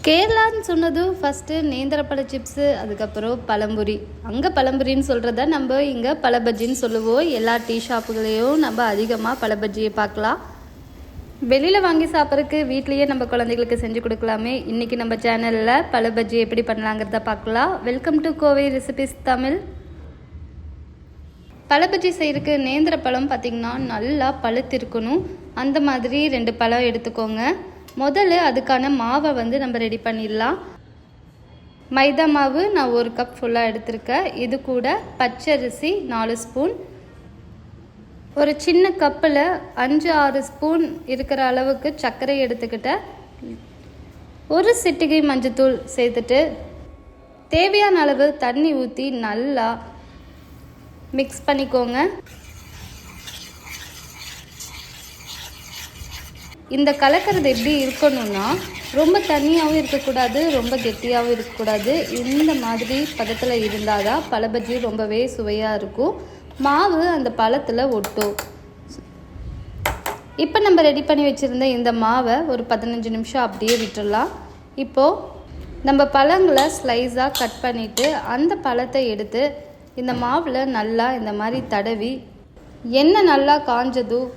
கேரளான்னு சொன்னதும் first நேந்திரப்பழ chips, அதுக்கப்புறம் பழம்புரி. அங்கே பழம்புரின்னு சொல்கிறத நம்ம இங்கே பழபஜ்ஜின்னு சொல்லுவோம். எல்லா டீ ஷாப்புகளையும் நம்ம அதிகமாக பழபஜ்ஜியை பார்க்கலாம். வெளியில் வாங்கி சாப்பிட்றதுக்கு வீட்லேயே நம்ம குழந்தைகளுக்கு செஞ்சு கொடுக்கலாமே. இன்றைக்கி நம்ம சேனலில் பழபஜ்ஜி எப்படி பண்ணலாங்கிறத பார்க்கலாம். Welcome to Kovai recipes Tamil. பழபஜ்ஜி செய்கிறதுக்கு நேந்திர பழம் பார்த்திங்கன்னா நல்லா பழுத்திருக்கணும். அந்த மாதிரி 2 பழம் எடுத்துக்கோங்க. முதல்ல அதுக்கான மாவை நம்ம ரெடி பண்ணிடலாம். மைதா மாவு நான் 1 கப் ஃபுல்லாக எடுத்திருக்கேன். இது கூட பச்சரிசி 4 ஸ்பூன், ஒரு சின்ன கப்பில் 5-6 ஸ்பூன் இருக்கிற அளவுக்கு சர்க்கரை எடுத்துக்கிட்டேன். ஒரு சிட்டிகை மஞ்சத்தூள் சேர்த்துட்டு தேவையான அளவு தண்ணி ஊற்றி நல்லா மிக்ஸ் பண்ணிக்கோங்க. இந்த கலக்கிறது எப்படி இருக்கணும்னா, ரொம்ப தண்ணியாகவும் இருக்கக்கூடாது, ரொம்ப கெட்டியாகவும் இருக்கக்கூடாது. இந்த மாதிரி பதத்தில் இருந்தால் தான் பழபஜ்ஜி ரொம்பவே சுவையாக இருக்கும். மாவு அந்த பழத்தில் ஒட்டும். இப்போ நம்ம ரெடி பண்ணி வச்சுருந்த இந்த மாவை ஒரு 15 நிமிஷம் அப்படியே விட்டுடலாம். இப்போது நம்ம பழங்களை ஸ்லைஸாக கட் பண்ணிவிட்டு அந்த பழத்தை எடுத்து இந்த மாவில் நல்லா இந்த மாதிரி தடவி எண்ணெய் நல்லா காஞ்சதும்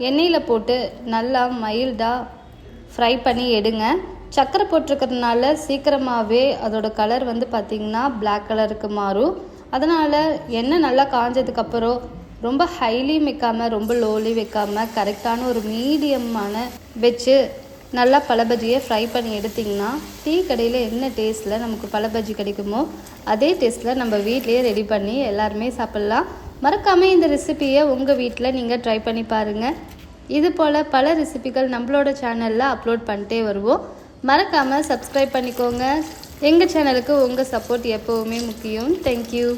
எண்ணெயில் போட்டு நல்லா மைல்டாக ஃப்ரை பண்ணி எடுங்க. சர்க்கரை போட்டிருக்கிறதுனால சீக்கிரமாகவே அதோட கலர் பார்த்திங்கன்னா பிளாக் கலருக்கு மாறும். அதனால் எண்ணெய் நல்லா காஞ்சதுக்கப்புறம் ரொம்ப ஹைலி வைக்காமல் ரொம்ப லோலி வைக்காமல் கரெக்டான ஒரு மீடியமான வச்சு நல்லா பழபஜ்ஜியை ஃப்ரை பண்ணி எடுத்திங்கன்னா டீ கடையில் என்ன டேஸ்ட்டில் நமக்கு பழபஜ்ஜி கிடைக்குமோ அதே டேஸ்ட்டில் நம்ம வீட்லேயே ரெடி பண்ணி எல்லாருமே சாப்பிட்லாம். மறக்காமல் இந்த ரெசிபியை உங்கள் வீட்டில் நீங்கள் ட்ரை பண்ணி பாருங்கள். இது போல் பல ரெசிபிகள் நம்மளோட சேனலில் அப்லோட் பண்ணிட்டே வருவோம். மறக்காமல் சப்ஸ்கிரைப் பண்ணிக்கோங்க. எங்கள் சேனலுக்கு உங்கள் சப்போர்ட் எப்போவுமே முக்கியம். தேங்க்யூ.